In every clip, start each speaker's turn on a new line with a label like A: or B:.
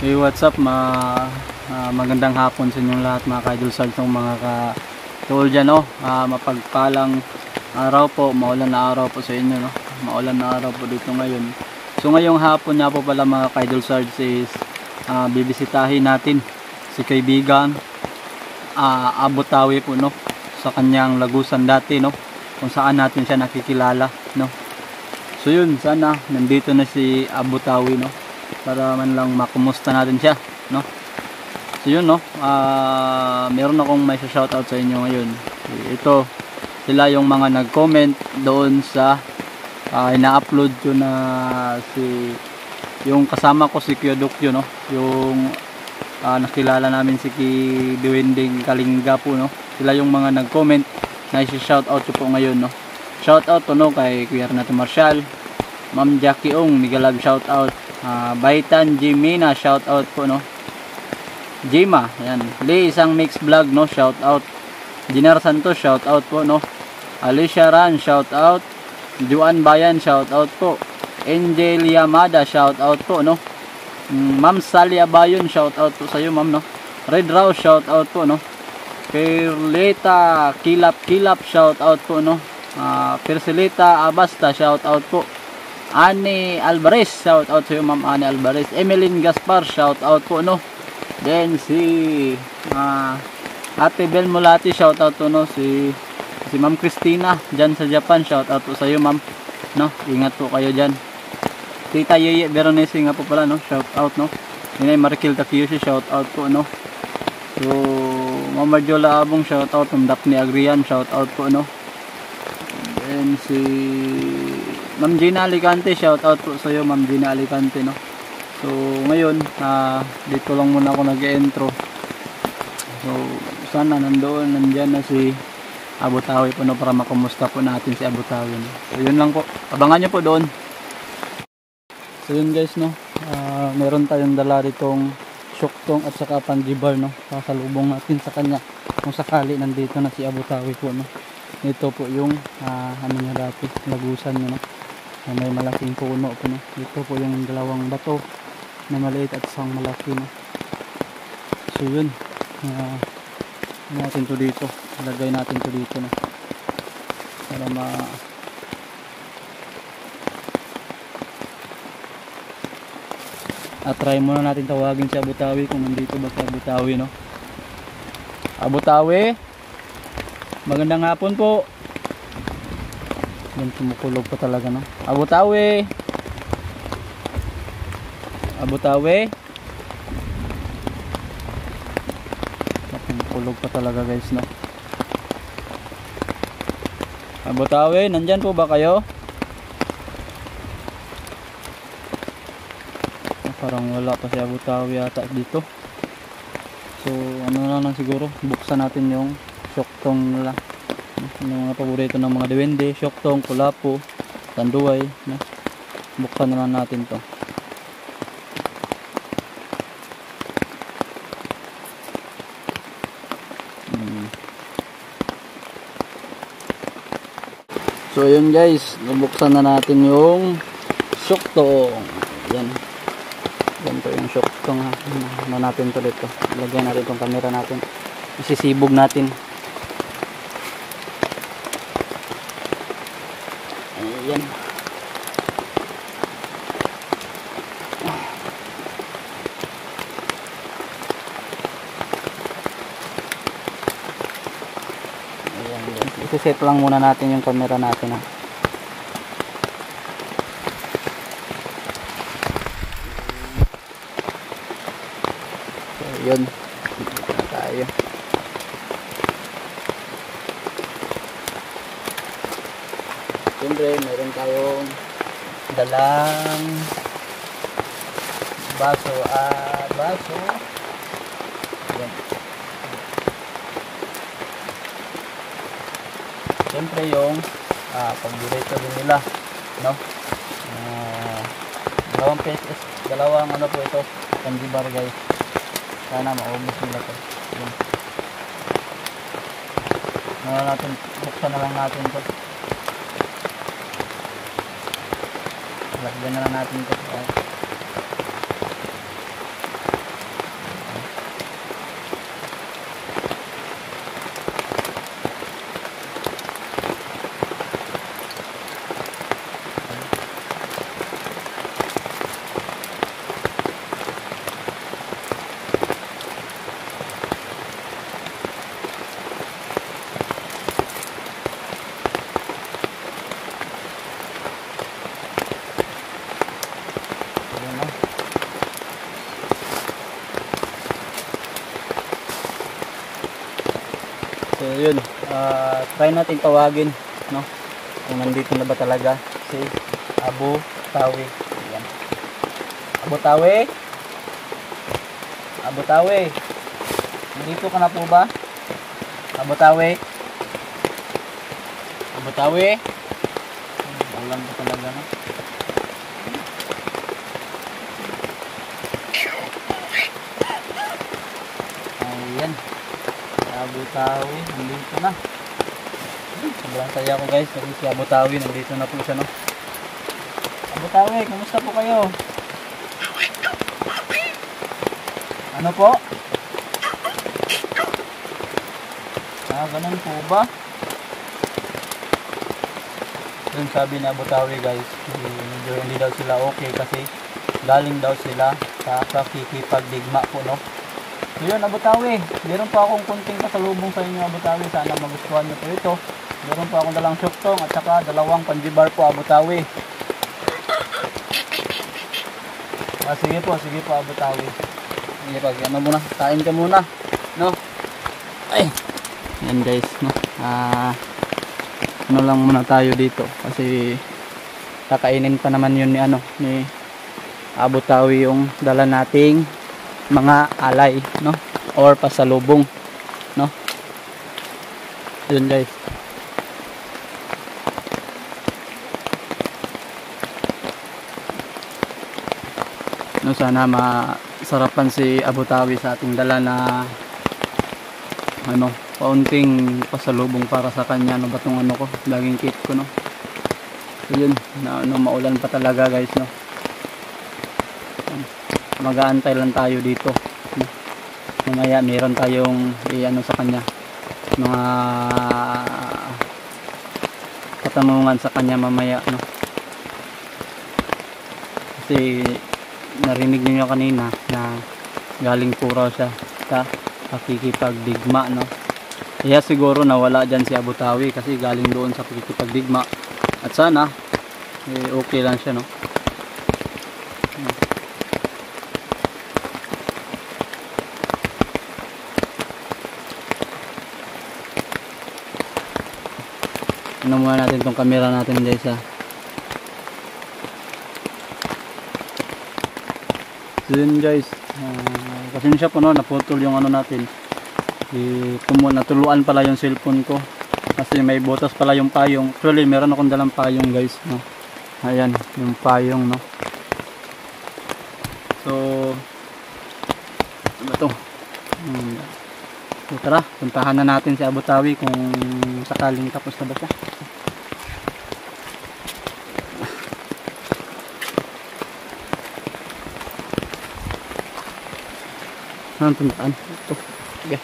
A: Hey, what's up? Magandang hapon sa inyong lahat mga ka-idol Sarge, mga ka-tool dyan, no? Mapagpalang araw po, maulan na araw po sa inyo, no? Maulan na araw po dito ngayon. So ngayong hapon nga po pala mga ka-idol Sarge is bibisitahin natin si kaibigan Abu Tawi po, no? Sa kanyang lagusan dati, no? Kung saan natin siya nakikilala, no? So yun, sana nandito na si Abu Tawi, no? Para man lang makumusta natin siya, no? So yun, no, meron akong may shoutout sa inyo ngayon. Ito sila yung mga nag-comment doon sa ina-upload ko na yung kasama ko si Kuya Dukyo, no, yung nakilala namin si Duwending Kalinga po, no. Sila yung mga nag-comment na i-shoutout ko po ngayon, no. Shoutout po, no, kay Kuya Renato Marcial, Ma'am Jackie Ong Migalab, shoutout. Baitan Jimina, shout out po, no. Jima, yan. Lee Isang Mix Vlog, no, shout out. Dinar Santos, shout out po, no. Alicia Ran, shout out. Juan Bayan, shout out po. Angel Yamada, shout out po, no. Ma'am Sally Abayon, shout out po sa iyo, ma'am, no. Red Rose, shout out po, no. Perleta Kilap, shout out po, no. Persilita Abasta, shout out po. Ani Alvarez, shout out sa iyo, ma'am Ani Alvarez. Emeline Gaspar, shout out po, no. Then si Ate Bel Mulati, shout out po, no. Si Ma'am Christina diyan sa Japan, shout out po sa iyo, ma'am, no. Ingat po kayo diyan. Tita Yeye Veronese nga po pala, no, shout out, no. Inay Marikil Takiyoshi, shout out po, no. So Mama Jola Abong, shout out. Daphne Agrian, shout out po, no. Then si Ma'am Gina Alicante, shout out po sa iyo, Ma'am Gina Alicante, no. So ngayon dito lang muna ako nag-intro. So sana nandiyan na si Abu Tawi po, no, para makumusta po natin si Abu Tawi, no? So yun lang po, abangan nyo po doon. So yun guys, no, meron tayong dala ditong syuktong at saka panjibar, no, pasalubong natin sa kanya kung sakali nandito na si Abu Tawi po, no. Ito po yung ano niya dati, lagusan niya, no. May malaking puno po, no. Ito po yung dalawang bato na maliit at isang malaki, no. So yun, natin to dito, ilagay natin to dito, no, para try muna natin tawagin si Abu Tawi kung nandito ba si Abu Tawi, no. Abu Tawi, magandang hapon po. Yan, tumukulog pa talaga, no. Abu Tawi, Abu Tawi, tumukulog pa talaga guys, no. Abu Tawi, nandyan po ba kayo? Parang wala pa si Abu Tawi yata dito. So ano na lang siguro, buksan natin yung syuktong nila, yung mga paborito ng mga duwende, syuktong, kulapo, tanduay, no? Buksan na lang natin to. So yun guys, nabuksan na natin yung syuktong. Yan. Yan to yung syuktong, ha. Ano natin to dito. Lagyan natin itong camera natin. Isisibog natin. Ayan. Ayan. Isiset lang muna natin yung camera natin, ha. So yun, dito na tayo. Siyempre meron tayong dalang baso, ayan. Siyempre yung paborito din nila, no. Dalawang ano po ito, panjibar guys. Sana maubos nila to. Ayan. Buksan na lang natin to. Lagyan na lang natin ito. yun, try natin tawagin, no? Kung nandito na ba talaga si Abu Tawi. Ayan. Abu Tawi? Abu Tawi? Nandito ka na po ba? Abu Tawi? Abu Tawi? Alam ko talaga, no? Ayan. Abu Tawi, nandito na. Sobrang saya ko guys, kasi si Abu Tawi nandito na po siya, no? Abu Tawi, kumusta po kayo? Ano po? Ganun po ba? Yung sabi ni Abu Tawi guys, medyo hindi daw sila okay kasi galing daw sila sa pakikipagdigma po, no? So yun, Abu Tawi, meron pa akong kunting pasalubong sa inyo, Abu Tawi. Sana magustuhan nyo po ito. Meron pa akong dalang syuktong at saka dalawang panjibar po, Abu Tawi. Sige po Abu Tawi. Sige po, ano muna, kain ka muna, no? Ay, yan guys, no? Ano lang muna tayo dito kasi kakainin pa naman yun ni Abu Tawi yung dala nating mga alay, no? Or pasalubong, no? Yun guys. No, sana masarapan si Abu Tawi sa ating dala na paunting pasalubong para sa kanya, no? Batong ko, laging kit ko, no? So yun, maulan pa talaga guys, no? Mag-aantay lang tayo dito, no? Mamaya meron tayong sa kanya, mga katanungan sa kanya mamaya, no? Kasi narinig niyo kanina na galing po raw siya sa pakikipagdigma, no? Kaya siguro nawala dyan si Abu Tawi kasi galing doon sa pakikipagdigma, at sana okay lang siya, no? Ano muna natin tong camera natin guys, ha? So yun guys, pasensya po, no, naputol yung natin. Natuluan pala yung cellphone ko kasi may butas pala yung payong. Actually meron akong dalang payong guys, no? Ayan yung payong, no? So ano to? So tara, puntahan na natin si Abu Tawi kung sakaling tapos na ba siya. Saan puntaan? Ito. Sige.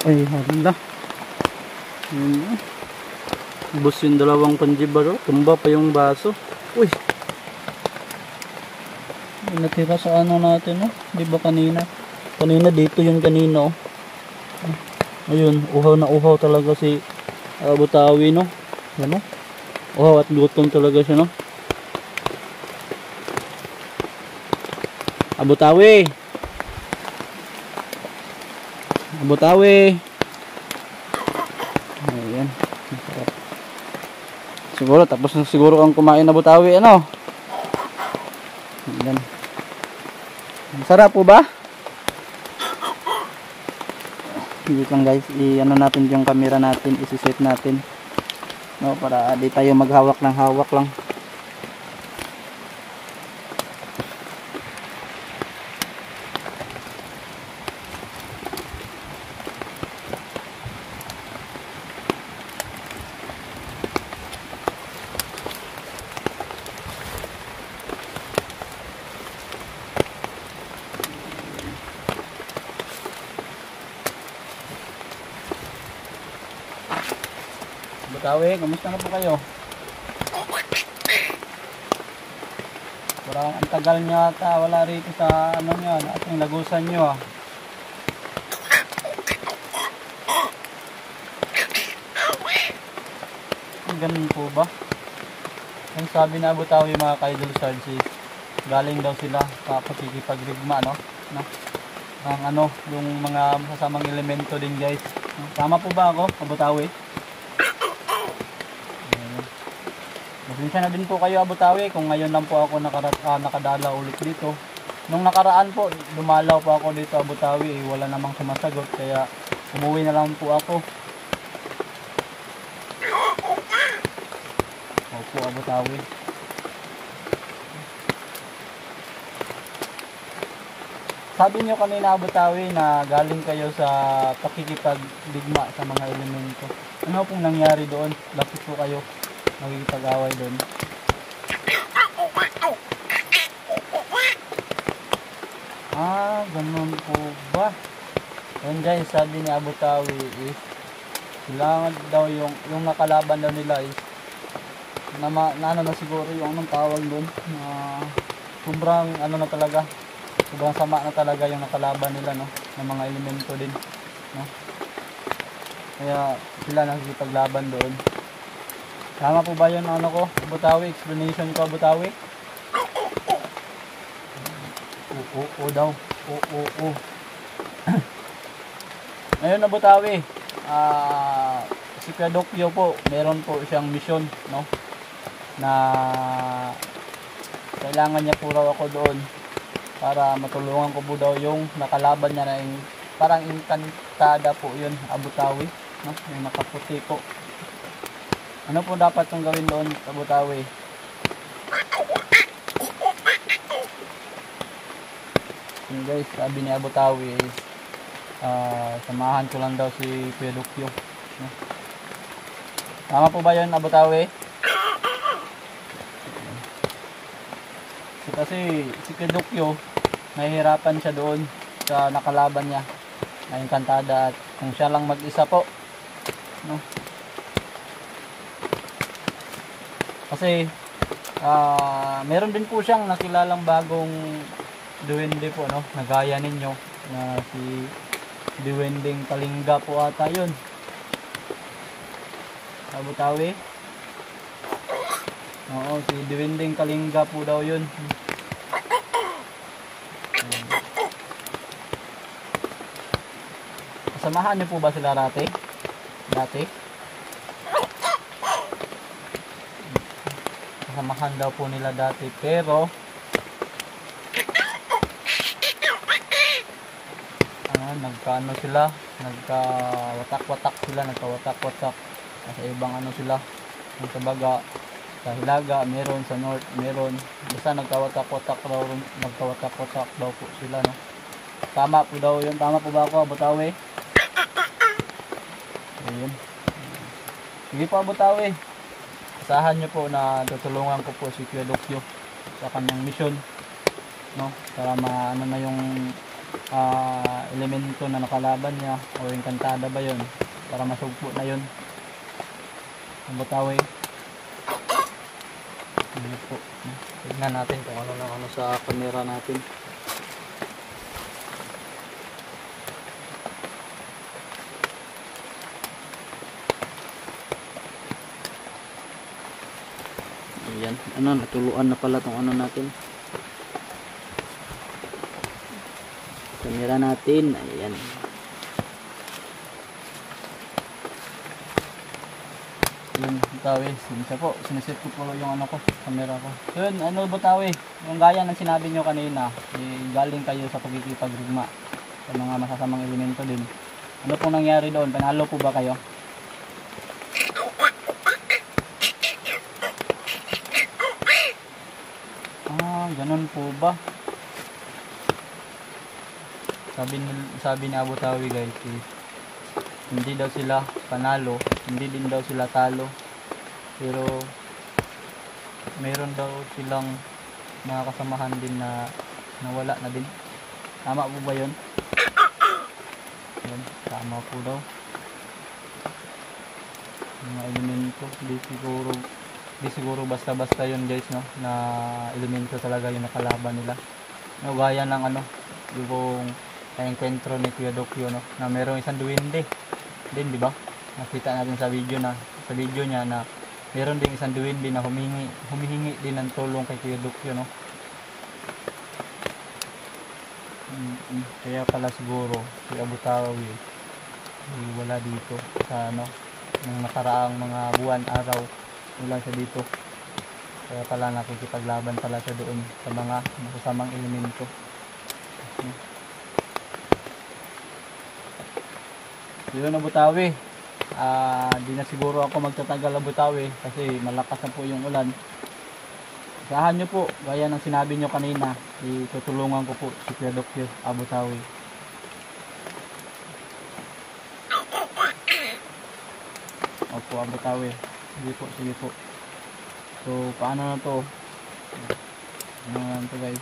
A: Ay, handa. Bus yung dalawang panjibaro. Tumba pa yung baso. Uy. Natira sa natin, no? Di ba kanina? Kanina dito yung kanina, oh. Ayun, uhaw na uhaw talaga si Abu Tawi, no? Ano? Uhaw at gutom talaga siya, no? Abu Tawi. Abu Tawi. Ayan. Siguro tapos na siguro ang kumain, Abu Tawi, ano? Ayan. Sarap po ba? Dito lang guys, natin yung camera natin, isi-set natin, no, para di tayo maghawak ng hawak lang. Tawi, kamusta na po kayo? Parang ang tagal nyo ata, wala rito sa nyo, ating lagusan nyo, ah. Ganun po ba? Ang sabi na Abu Tawi mga ka-idol Sarge, galing daw sila sa pakikipagdigma, no? ang ano, yung mga masasamang elemento din guys. Tama po ba ako, Abutawi? Pasensya na din po kayo, Abutawi, kung ngayon lang po ako nakadala ulit dito. Nung nakaraan po, dumalaw po ako dito, Abutawi, wala namang sumasagot, kaya umuwi na lang po ako. Opo, Abutawi. Sabi nyo kanina, Abutawi, na galing kayo sa pakikipagdigma sa mga elemento. Ano pong nangyari doon? Bakit po kayo nakikipag-away doon? Ganun po ba? Ayun guys, sabi ni Abutawi is kailangan daw yung nakalaban daw nila is ano na siguro yung anong tawag doon, sobrang ano na talaga, sobrang sama na talaga yung nakalaban nila, no, ng mga elemento din, no, kaya sila nakikipaglaban doon. Tama po ba yun, ano ko, Abutawi, explanation ko, Abutawi? Oo daw, oo. Ngayon, Abutawi, si Kadokyo po, meron po siyang mission, no, na kailangan niya po raw ako doon para matulungan ko po daw yung nakalaban niya na yung parang inkantada po yun, Abutawi, no, yung nakaputi po. Ano po dapat kong gawin doon, Abutawi? Yung guys, sabi ni Abutawi is samahan ko lang daw si Kadokyo, no? Tama po ba yun, Abutawi? Kasi si Kadokyo, nahihirapan siya doon sa nakalaban niya na inkantada, at kung siya lang mag-isa po, no? Kasi meron din po siyang nakilalang bagong duwende po, no, nagaya ninyo, na si Duwending Kalinga po ata yun, Abutawi. Oo, si Duwending Kalinga po daw yun. Samahan niyo po ba sila dati? Samahan daw po nila dati, pero nagkaano sila, nagkawatak-watak sa ibang ano sila, yung sa baga, sa Hilaga meron, sa North meron, basta nagkawatak-watak daw po sila, no. Tama po daw yun, tama po ba ako, Abutawi? Ayun. Sige po, Abutawi, asahan nyo po na tutulungan ko po si Kadokyo sa kanyang mission, no, para maano na yung elemento na nakalaban niya, o inkantada ba yun, para masugpo na yun, Abutawi. Ano po, tignan natin kung ano lang ano sa camera natin. Ayan, ano, natuluan na pala tong ano natin, camera natin. Ayan, yun, Abutawi, sinisa po, siniset ko po yung ano ko, camera ko. Yun, ano, Abutawi, yung gaya ng sinabi nyo kanina, galing kayo sa pagkikipagdigma sa mga masasamang elemento din. Ano pong nangyari doon? Panalo po ba kayo? Ganun po ba? Sabi ni Abutawi guys, hindi daw sila panalo, hindi din daw sila talo, pero mayroon daw silang mga kasamahan din na nawala na din. Tama po ba yun? Yan, tama po daw. Mga elemento, di siguro basta-basta yun guys, no, na elemento talaga yung nakalaban nila, no, gaya ng ano, yung na-encuentro ni Kadokyo, no, na merong isang duwende din, di ba? Nakita natin sa video niya na meron din isang duwende na humihingi din ng tulong kay Kadokyo, no. Kaya pala siguro si Abu Tawi wala dito sa ano, nung nakaraang mga buwan, araw, wala siya dito. Kaya pala nakikipaglaban pala siya doon sa mga masasamang elemento. Yun, Abu Tawi. Di na siguro ako magtatagal, Abu Tawi, kasi malakas na po yung ulan. Asahan nyo po, gaya ng sinabi nyo kanina, itutulungan ko po si Kuya Dokyo, Abu Tawi. Opo, Abu Tawi. Sige po, sige po. So, paano na to? Ano na to, guys?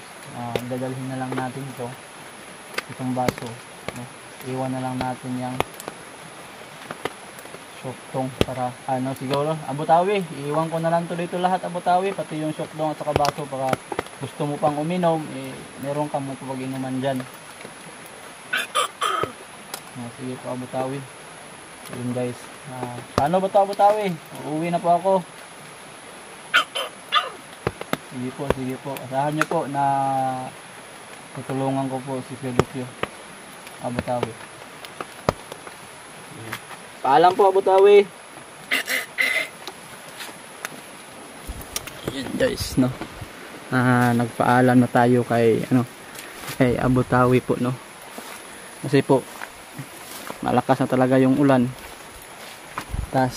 A: Dadalhin na lang natin ito. Itong baso. No? Iwan na lang natin yung shoktong para siguro Abu Tawi, iiwan ko na lang to dito lahat, Abu Tawi, pati yung shoktong at saka baso, para gusto mo pang uminom, meron ka mo pag inuman dyan. Sige po, Abu Tawi. Yun, guys. Paano ba to, Abu Tawi? Uuwi na po ako. Sige po, asahan nyo po na tutulungan ko po si Kuya Dokyo, Abu Tawi. Paalam po, Abu Tawi. Yan, guys, no. Nagpaalam na tayo kay Abu Tawi po, no. Kasi po malakas na talaga yung ulan. Tas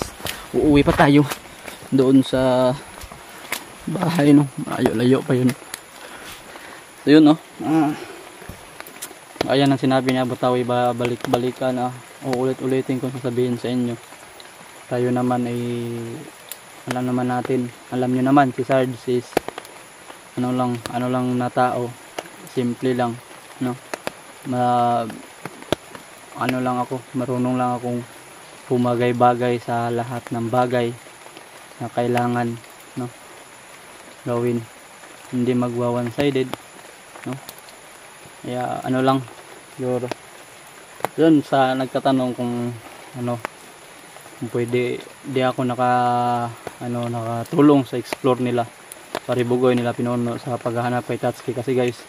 A: uuwi pa tayo doon sa bahay, no. Layo pa yun. So yun, no. Ayan ang sinabi ni Abu Tawi, balik-balikan, uulit-ulitin ko sasabihin sa inyo. Tayo naman ay alam naman natin, alam nyo naman si Sarge is ano lang na tao, simple lang, no. Marunong lang akong pumagay-bagay sa lahat ng bagay na kailangan, no, gawin. Hindi magwa one-sided, no. Kaya lang siguro yun, sa nagtatanong kung pwede di ako nakatulong sa explore nila, paribugoy nila Pinuno sa paghahanap kay Tatsuki, kasi guys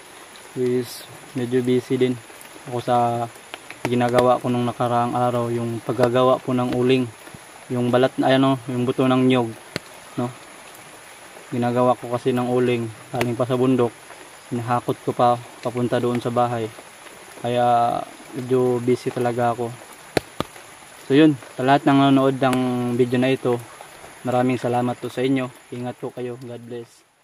A: is medyo busy din ako sa ginagawa ko nung nakaraang araw, yung paggagawa po ng uling, yung balat yung buto ng nyog, no. Ginagawa ko kasi ng uling galing pa sa bundok, hinahakot ko pa papunta doon sa bahay, kaya medyo busy talaga ako. So yun, sa lahat ng nanonood ng video na ito, maraming salamat po sa inyo. Ingat po kayo. God bless.